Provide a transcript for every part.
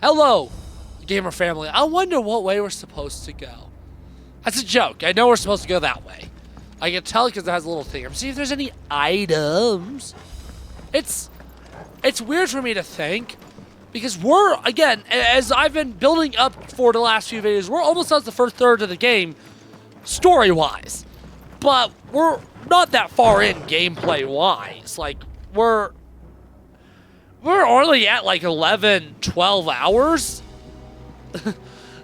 Hello, gamer family. I wonder what way we're supposed to go. That's a joke. I know we're supposed to go that way. I can tell because it has a little thing. I'm seeing if there's any items. It's weird for me to think because we're, again, as I've been building up for the last few videos, we're almost at the first third of the game story-wise. But we're not that far in gameplay-wise. Like, we're only at like 11, 12 hours.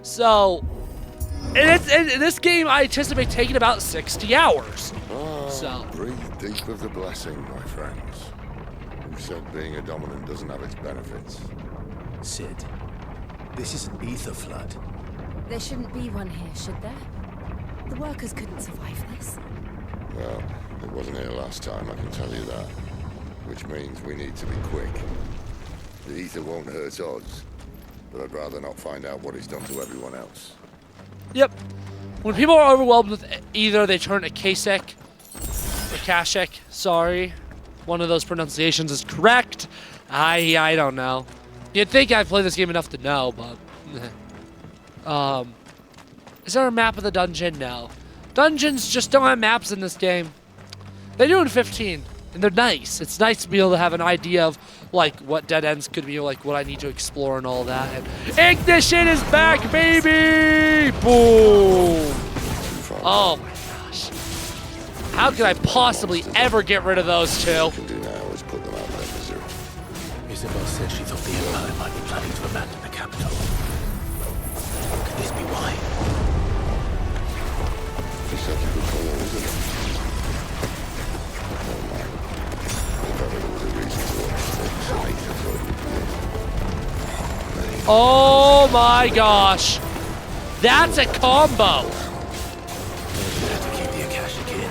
So, in this game, I anticipate taking about 60 hours. So, breathe deep of the blessing, my friends. Who said being a dominant doesn't have its benefits? Sid, this is an ether flood. There shouldn't be one here, should there? The workers couldn't survive this. Well, it wasn't here last time, I can tell you that. Which means we need to be quick. The ether won't hurt us, but I'd rather not find out what it's done to everyone else. yep. When people are overwhelmed with either, they turn to Kasek or Kashek. Sorry. One of those pronunciations is correct. I don't know. You'd think I've played this game enough to know, but... Is there a map of the dungeon? No. Dungeons just don't have maps in this game. They do in 15, and they're nice. It's nice to be able to have an idea of, like, what dead ends could be, like, what I need to explore and all that. And ignition is back, baby! Boom! Oh, my gosh. How could I possibly ever get rid of those two? What we can do now is put them out of their misery. Isabel said she thought the Empire might be planning to abandon the capital. Could this be why? It's such a good call, isn't it? Oh man. If ever there was a reason to upset I thought it would be. Oh my gosh. That's a combo. Better to keep the Akashic in.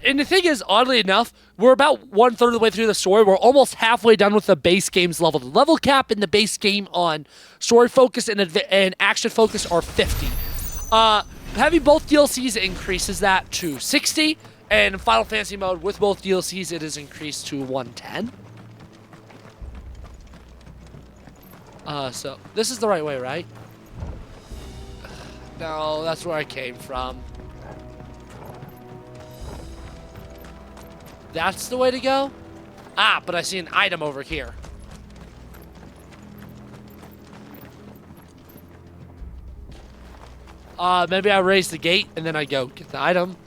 And the thing is, oddly enough, we're about 1/3 of the way through the story. We're almost halfway done with the base game's level. The level cap in the base game on story focus and action focus are 50. Having both DLCs increases that to 60, and in Final Fantasy mode with both DLCs it is increased to 110. So this is the right way, right? No, that's where I came from. That's the way to go? Ah, but I see an item over here. Maybe I raise the gate and then I go get the item.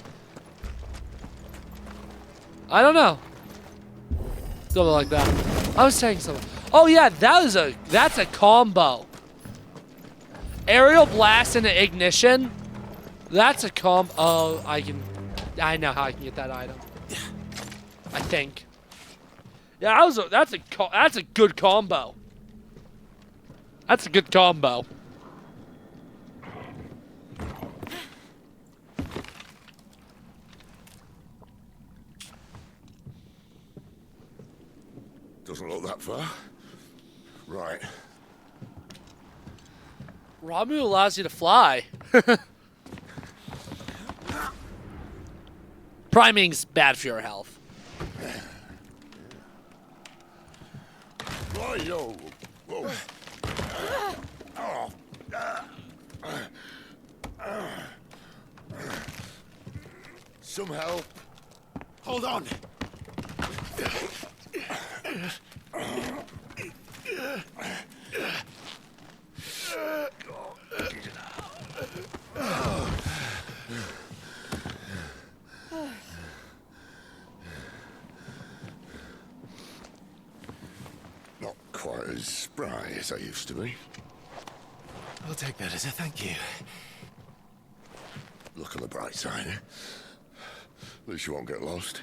I don't know. Something like that. I was saying something. Oh yeah, that's a combo. Aerial blast into ignition. That's a combo. Oh, I know how I can get that item. I think. Yeah, that's a good combo. That's a good combo. Doesn't look that far. Right. Ramu allows you to fly. Priming's bad for your health. Right, yo. Whoa. Some help. Hold on. Not quite as spry as I used to be. I'll take that as a thank you. Look on the bright side. At least you won't get lost.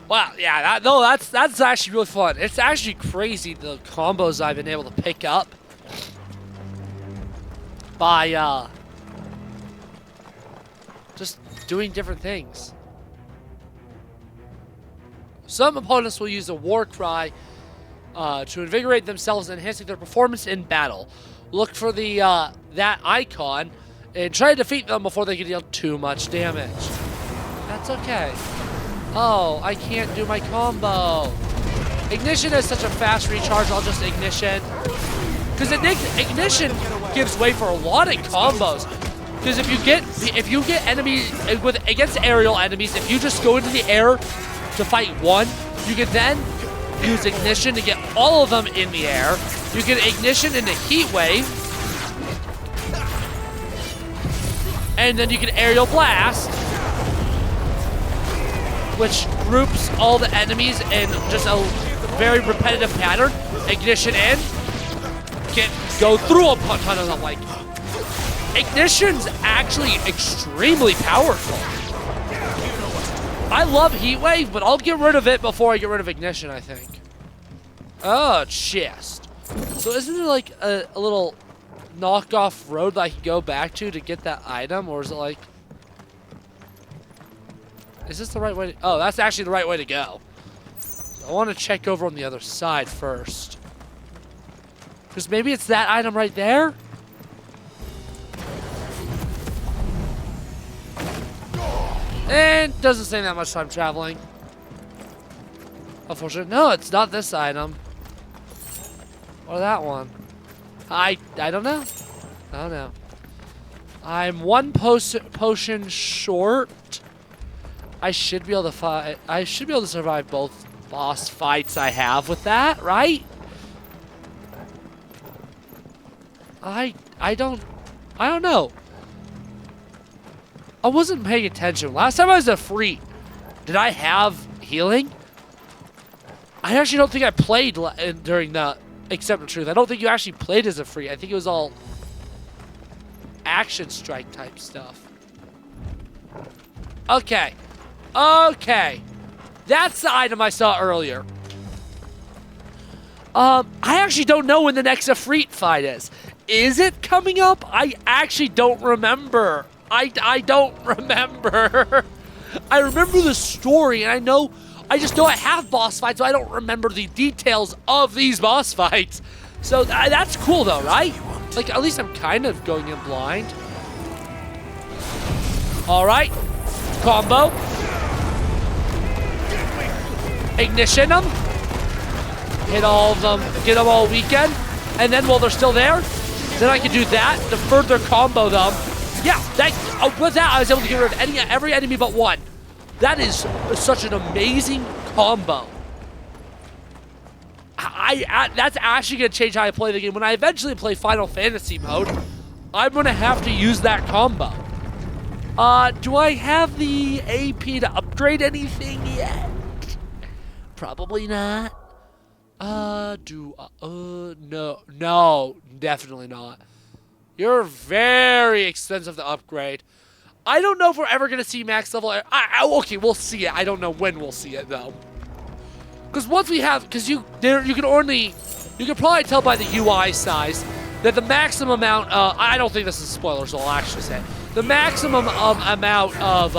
Wow, yeah, that's actually really fun. It's actually crazy the combos I've been able to pick up by just doing different things. Some opponents will use a war cry to invigorate themselves, enhancing their performance in battle. Look for the that icon and try to defeat them before they can deal too much damage. That's okay. Oh, I can't do my combo. Ignition is such a fast recharge, I'll just ignition. Because ignition gives way for a lot of combos. Because if you get enemies against aerial enemies, if you just go into the air to fight one, you can then use ignition to get all of them in the air. You can ignition into heat wave, and then you can aerial blast, which groups all the enemies in just a very repetitive pattern. Ignition in, go through a ton of them. Like, ignition's actually extremely powerful. I love heat wave, but I'll get rid of it before I get rid of ignition, I think. Oh, chest. So isn't there like a little knockoff road that I can go back to get that item, or is it like... Is this the right way to... Oh, that's actually the right way to go. I want to check over on the other side first. Because maybe it's that item right there? And doesn't say that much time traveling. Unfortunately, no, it's not this item. Or that one. I don't know. I don't know. I'm one potion short. I should be able to fight. I should be able to survive both boss fights I have with that, right? I don't know. I wasn't paying attention. Last time I was a free, did I have healing? I actually don't think I played during the Accept the Truth. I don't think you actually played as a free. I think it was all action strike type stuff. Okay. Okay. That's the item I saw earlier. I actually don't know when the next Ifrit fight is. Is it coming up? I actually don't remember. I don't remember. I remember the story, and I just know I have boss fights, but I don't remember the details of these boss fights. So that's cool, though, right? Like, at least I'm kind of going in blind. All right. Combo. Ignition them. Hit all of them. Get them all weekend. And then while they're still there, then I can do that to further combo them. Yeah, with that, I was able to get rid of every enemy but one. That is such an amazing combo. That's actually going to change how I play the game. When I eventually play Final Fantasy mode, I'm going to have to use that combo. Do I have the AP to upgrade anything yet? Probably not. No, definitely not. You're very expensive to upgrade. I don't know if we're ever going to see max level. Okay, we'll see it. I don't know when we'll see it, though. Because once we have, you can probably tell by the UI size that the maximum amount, I don't think this is a spoiler, so I'll actually say it. The maximum amount of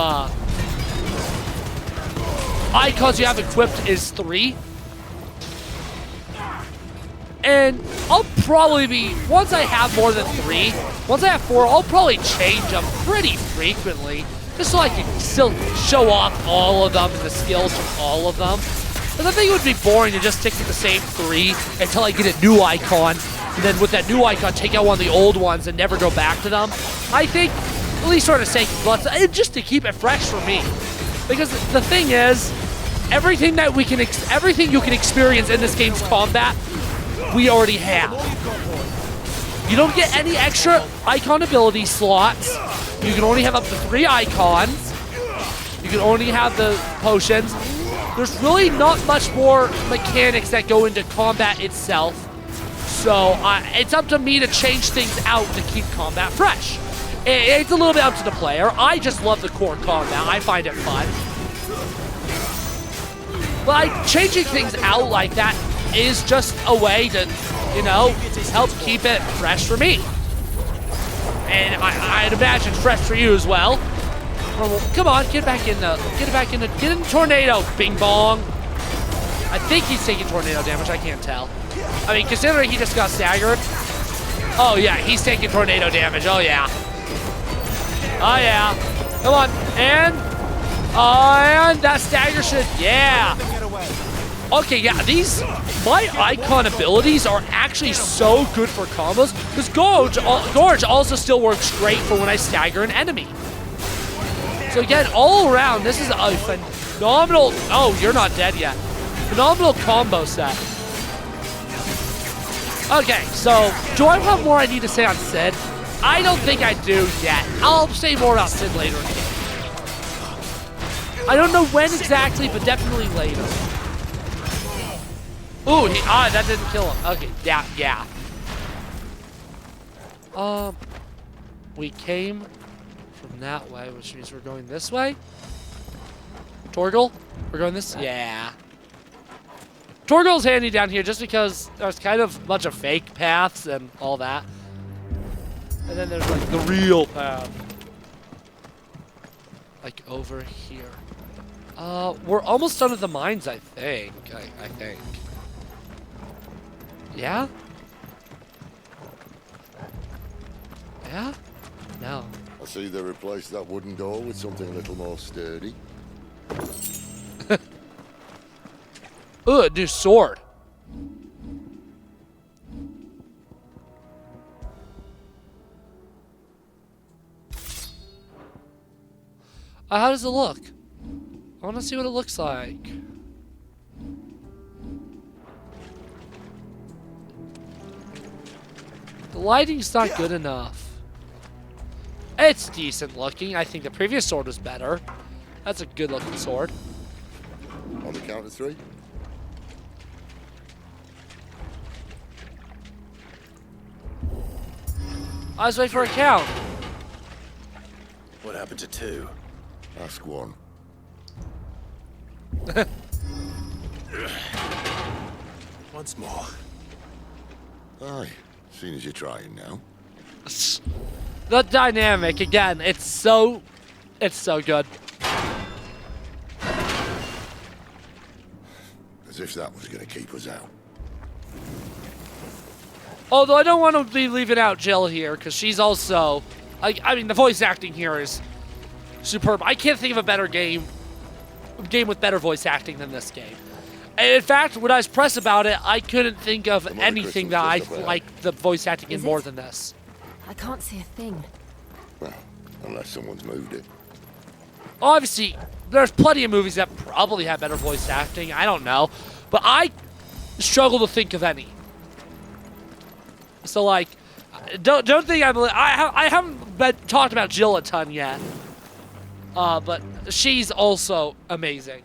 icons you have equipped is 3. And I'll probably be, once I have more than 3, once I have 4, I'll probably change them pretty frequently, just so I can still show off all of them and the skills from all of them. But I think it would be boring to just stick to the same 3 until I get a new icon, and then with that new icon, take out one of the old ones and never go back to them. I think, at least for the sake of blood, just to keep it fresh for me. Because the thing is, everything you can experience in this game's combat, we already have. You don't get any extra icon ability slots. You can only have up to 3 icons. You can only have the potions. There's really not much more mechanics that go into combat itself. So it's up to me to change things out to keep combat fresh. It's a little bit up to the player. I just love the core combat. I find it fun. But changing things out like that is just a way to, help keep it fresh for me. And I'd imagine fresh for you as well. Come on, get in the tornado, bing bong. I think he's taking tornado damage. I can't tell. I mean, considering he just got staggered. Oh, yeah. He's taking tornado damage. Oh, yeah. Oh, yeah. Come on. And that stagger should... Yeah. Okay, yeah. My icon abilities are actually so good for combos. Because Gorge also still works great for when I stagger an enemy. So again, all around, this is a phenomenal... Oh, you're not dead yet. Phenomenal combo set. Okay, so do I have more I need to say on Sid? I don't think I do yet. I'll say more about Sid later in the game. I don't know when exactly, but definitely later. Ooh, that didn't kill him. Okay, yeah. We came from that way, which means we're going this way. Torgal, we're going this. Yeah. Torgal's handy down here just because there's kind of a bunch of fake paths and all that. And then there's like the real path. Like over here. We're almost done with the mines, I think. I think. Yeah? Yeah? No. I see they replaced that wooden door with something a little more sturdy. Ooh, a new sword. How does it look? I want to see what it looks like. The lighting's not good enough. It's decent looking. I think the previous sword was better. That's a good looking sword. On the count of 3. I was waiting for a count. What happened to 2? Ask 1. Once more. Aye, seeing as you're trying now. The dynamic again. It's so good. As if that was going to keep us out. Although I don't want to be leaving out Jill here because she's also, I mean, the voice acting here is superb. I can't think of a better game with better voice acting than this game. And in fact, when I was pressed about it, I couldn't think of anything that I liked the voice acting in more than this. I can't see a thing. Well, unless someone's moved it. Obviously, there's plenty of movies that probably have better voice acting. I don't know. But I struggle to think of any. So, like, don't think I haven't talked about Jill a ton yet. But she's also amazing.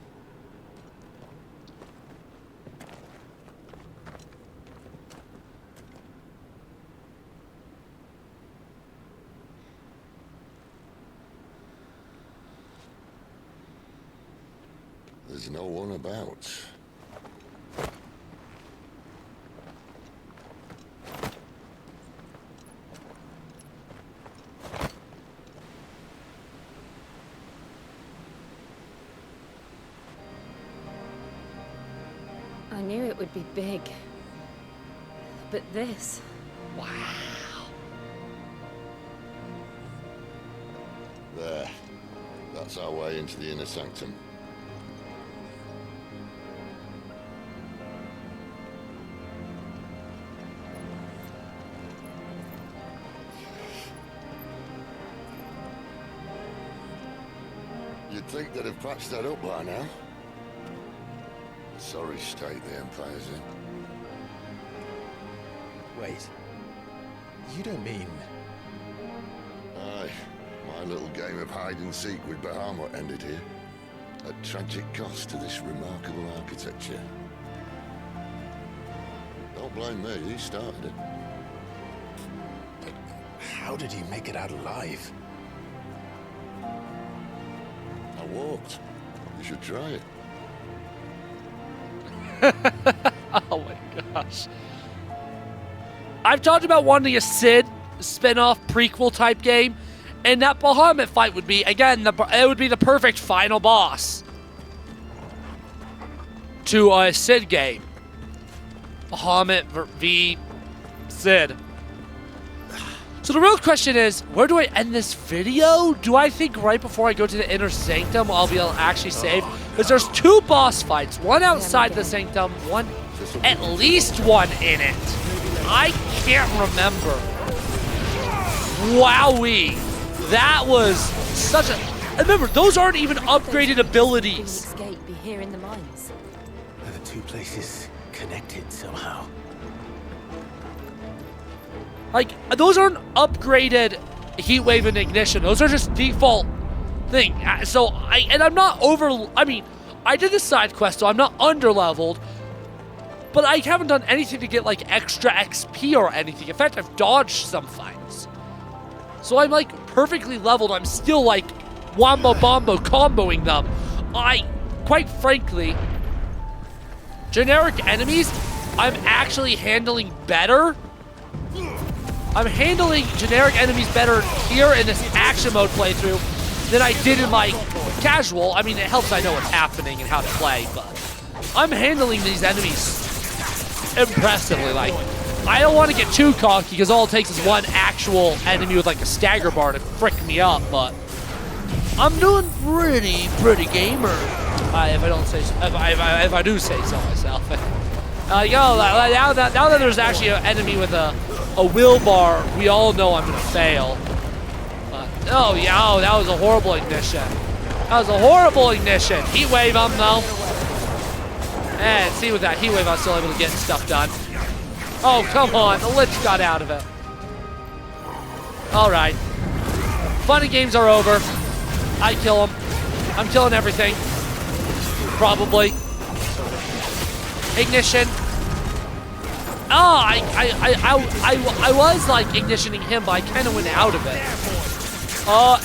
There's no one about. I knew it would be big. But this... Wow. There. That's our way into the inner sanctum. You'd think they'd have patched that up by now. Sorry state the Empire's in. Wait. You don't mean... Aye. My little game of hide-and-seek with Bahamut ended here. At tragic cost to this remarkable architecture. Don't blame me, he started it. But how did he make it out alive? I walked. You should try it. Oh my gosh. I've talked about wanting a Sid spin-off prequel type game, and that Bahamut fight would be, again, it would be the perfect final boss. to a Sid game. Bahamut v. Sid. So the real question is, where do I end this video? Do I think right before I go to the inner sanctum I'll be able to actually save? Because there's 2 boss fights, one outside the sanctum, one, at least one in it. I can't remember. Wowee. That was such a... Remember, those aren't even upgraded abilities. Escape be here in the mines. Are the 2 places connected somehow? Like, those aren't upgraded heat wave and ignition. Those are just default thing. So, I'm not over... I mean, I did this side quest, so I'm not under-leveled. But I haven't done anything to get, like, extra XP or anything. In fact, I've dodged some fights. So I'm, like, perfectly leveled. I'm still, like, wombo-bombo comboing them. Quite frankly, generic enemies, I'm actually handling better. I'm handling generic enemies better here in this action mode playthrough than I did in my casual. I mean, it helps I know what's happening and how to play, but I'm handling these enemies impressively. Like, I don't want to get too cocky because all it takes is one actual enemy with like a stagger bar to frick me up, but I'm doing pretty gamer. If I don't say so, if I do say so myself. Now that there's actually an enemy with a wheel bar, we all know I'm gonna fail. Oh yeah, that was a horrible ignition. That was a horrible ignition. Heat wave him though. And see, with that heat wave, I was still able to get stuff done. Oh come on, the Lich got out of it. All right, fun and games are over. I kill him. I'm killing everything. Probably. Ignition. Oh, I was like ignitioning him, but I kind of went out of it.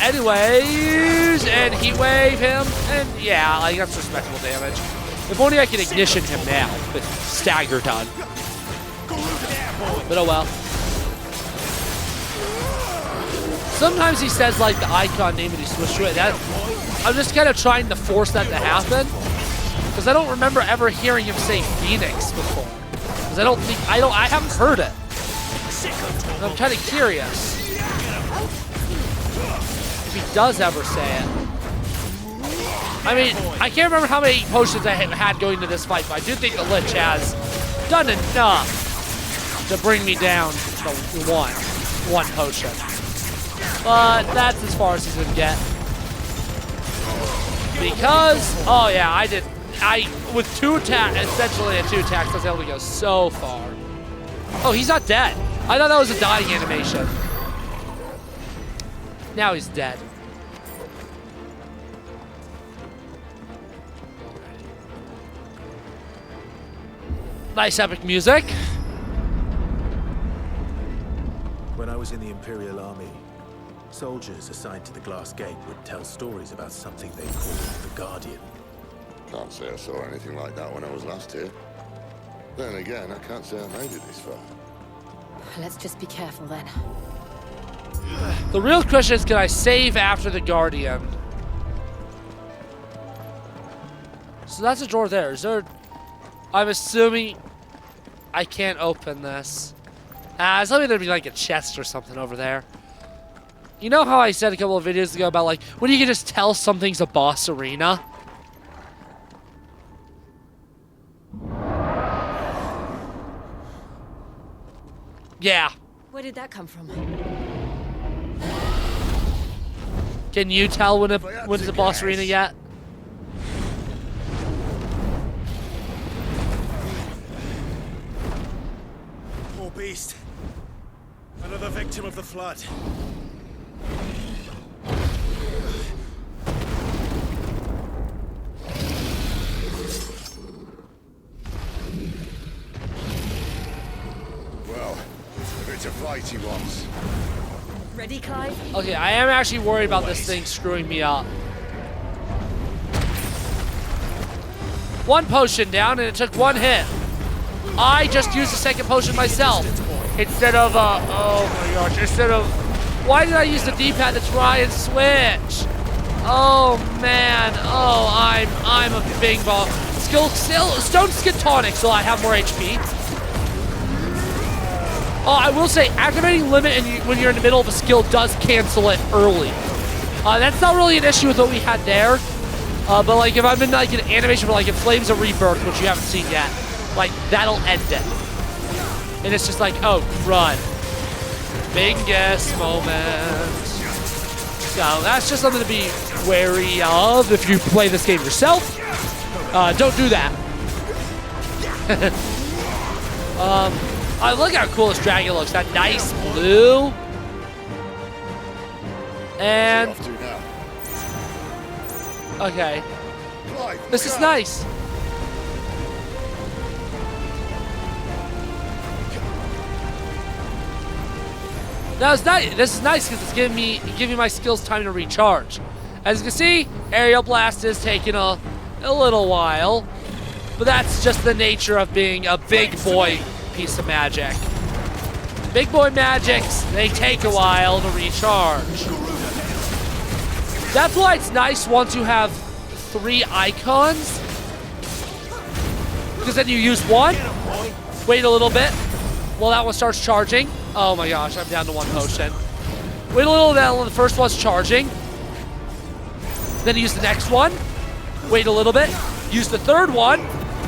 Anyways, and heat wave him, and yeah, like that's respectable damage. If only I could ignition him now, with stagger done. But oh well. Sometimes he says like the icon name and he switched to it. I'm just kind of trying to force that to happen. Because I don't remember ever hearing him say Phoenix before. Because I haven't heard it. And I'm kind of curious if he does ever say it. I mean, I can't remember how many potions I had going into this fight, but I do think the Lich has done enough to bring me down to one potion. But that's as far as he's gonna get. Because, oh yeah, with 2 attacks, essentially at 2 attacks, I was able to go so far. Oh, he's not dead. I thought that was a dying animation. Now he's dead. Nice epic music. When I was in the Imperial Army, soldiers assigned to the Glass Gate would tell stories about something they called the Guardian. Can't say I saw anything like that when I was last here. Then again, I can't say I made it this far. Let's just be careful then. The real question is, can I save after the Guardian? So that's a drawer there. Is there... I'm assuming I can't open this. There's something there'd be like a chest or something over there. You know how I said a couple of videos ago about like when you can just tell something's a boss arena? Yeah. Where did that come from? Can you tell when it's a boss arena yet? Poor beast. Another victim of the flood. Well, it's a fight he wants. Ready, Clive? Okay, I am actually worried about this thing screwing me up. 1 potion down and it took 1 hit. I just used the 2nd potion myself. Instead of, oh my gosh, why did I use the D-pad to try and switch? Oh man. Oh, I'm a big ball. Stone Skin Tonic, so I have more HP. Oh, I will say, activating limit when you're in the middle of a skill does cancel it early. That's not really an issue with what we had there. But like if I'm in like an animation for like in Flames of Rebirth, which you haven't seen yet, like that'll end it. And it's just like, oh, run. Big guess moment. So that's just something to be wary of if you play this game yourself. Don't do that. Look how cool this dragon looks. That nice blue. And Off to now. okay, Clive, this look is out. nice. That was nice. This is nice because it's giving me my skills time to recharge. As you can see, aerial blast is taking a little while, but that's just the nature of being a big boy piece of magic. Big boy magics, they take a while to recharge. That's why it's nice once you have 3 icons, because then you use one, wait a little bit, while that one starts charging. Oh my gosh, I'm down to 1 potion. Wait a little bit while the first one's charging. Then use the next one. Wait a little bit. Use the third one.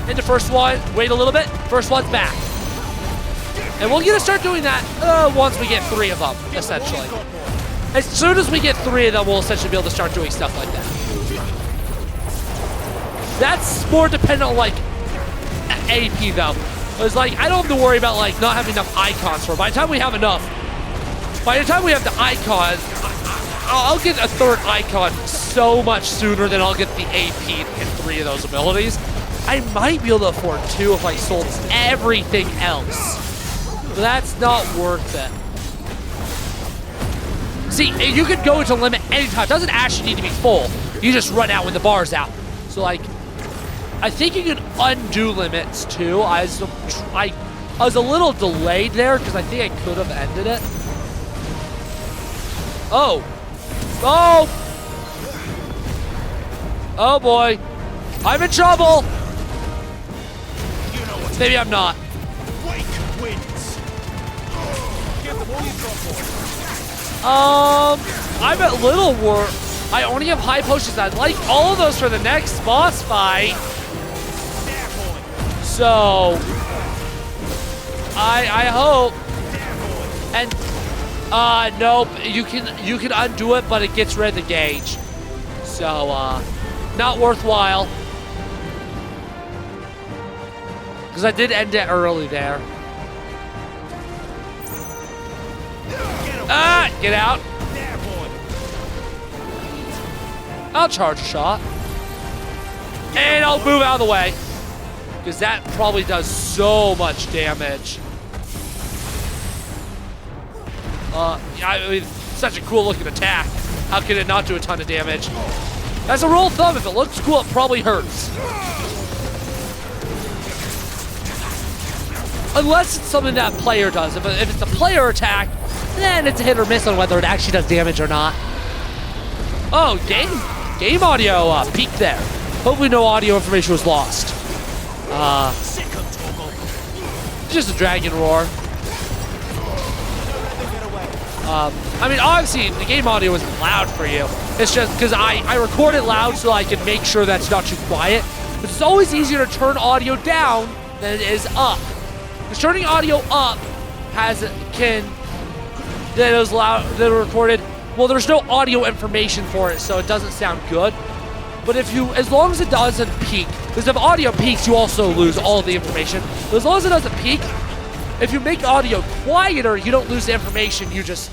And the first one, wait a little bit. First one's back. And we're gonna start doing that once we get 3 of them, essentially. As soon as we get 3 of them, we'll essentially be able to start doing stuff like that. That's more dependent on like AP though. It's like, I don't have to worry about like not having enough icons for it. By the time we have enough, by the time we have the icons, I'll get a 3rd icon so much sooner than I'll get the AP in 3 of those abilities. I might be able to afford 2 if I sold everything else. But that's not worth it. See, you can go into limit anytime. It doesn't actually need to be full. You just run out when the bar's out. So like, I think you can undo limits too. I was a little delayed there because I think I could have ended it. Oh. Oh. Oh boy. I'm in trouble. Maybe I'm not. Wake wins. Give them all you've got for I'm a little worried. I only have high potions. I'd like all of those for the next boss fight. So I hope. And nope, you can undo it, but it gets rid of the gauge. So not worthwhile. Because I did end it early there. Get out. I'll charge a shot. And I'll move out of the way. Because that probably does so much damage. I mean, such a cool looking attack. How can it not do a ton of damage? As a rule of thumb, if it looks cool, it probably hurts. Unless it's something that player does. If it's a player attack, then it's a hit or miss on whether it actually does damage or not. Oh, game audio peaked there. Hopefully no audio information was lost. Just a dragon roar. I mean, obviously, the game audio isn't loud for you. It's just because I record it loud so I can make sure that's not too quiet. But it's always easier to turn audio down than it is up. Because turning audio up that is loud, that are recorded, well, there's no audio information for it, so it doesn't sound good. But as long as it doesn't peak, because if audio peaks, you also lose all the information. But as long as it doesn't peak, if you make audio quieter, you don't lose the information, you just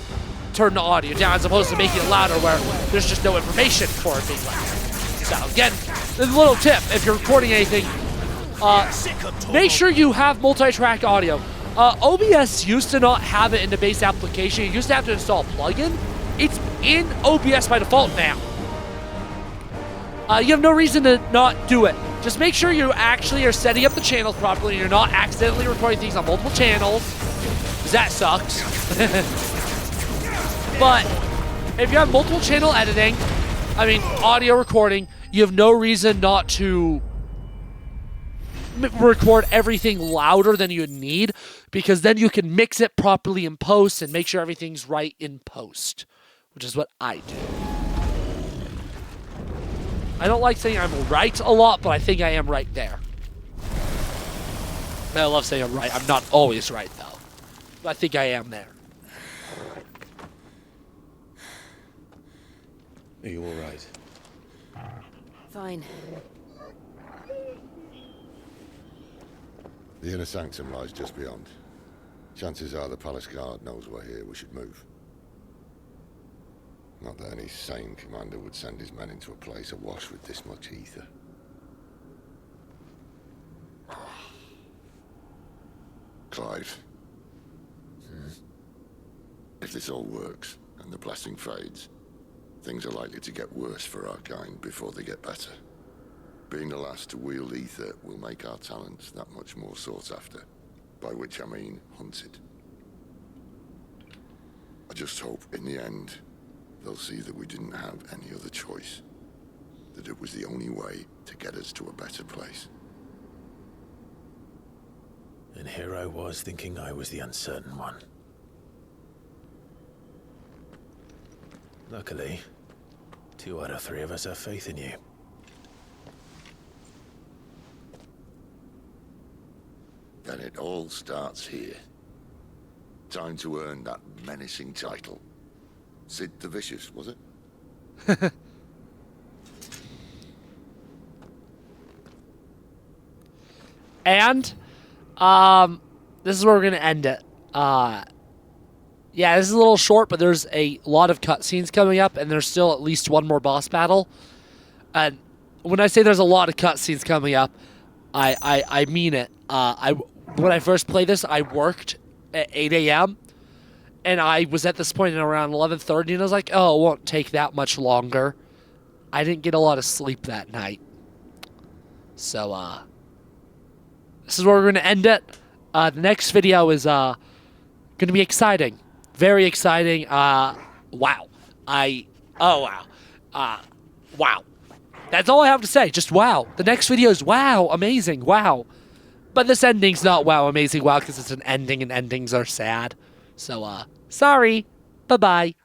turn the audio down, as opposed to making it louder where there's just no information for it being loud. So again, a little tip, if you're recording anything, make sure you have multi-track audio. OBS used to not have it in the base application. You used to have to install a plugin. It's in OBS by default now. You have no reason to not do it. Just make sure you actually are setting up the channels properly and you're not accidentally recording things on multiple channels, because that sucks. But if you have multiple channel editing, I mean, audio recording, you have no reason not to record everything louder than you need, because then you can mix it properly in post and make sure everything's right in post, which is what I do. I don't like saying I'm right a lot, but I think I am right there. I love saying I'm right. I'm not always right, though. But I think I am there. Are you all right? Fine. The inner sanctum lies just beyond. Chances are the palace guard knows we're here. We should move. Not that any sane commander would send his men into a place awash with this much ether. Clive. If this all works, and the blessing fades, things are likely to get worse for our kind before they get better. Being the last to wield ether will make our talents that much more sought after, by which I mean hunted. I just hope, in the end, they'll see that we didn't have any other choice, that it was the only way to get us to a better place. And here I was thinking I was the uncertain one. Luckily, 2 out of 3 of us have faith in you. Then it all starts here. Time to earn that menacing title. Sid the Vicious, was it? And, this is where we're going to end it. Yeah, this is a little short, but there's a lot of cutscenes coming up, and there's still at least one more boss battle. And when I say there's a lot of cutscenes coming up, I mean it. When I first played this, I worked at 8 a.m., and I was at this point at around 11:30, and I was like, oh, it won't take that much longer. I didn't get a lot of sleep that night. So, this is where we're going to end it. The next video is going to be exciting. Very exciting. Wow. Wow. Wow. That's all I have to say. Just wow. The next video is wow. Amazing. Wow. But this ending's not wow, amazing, wow, because it's an ending, and endings are sad. So, sorry. Bye-bye.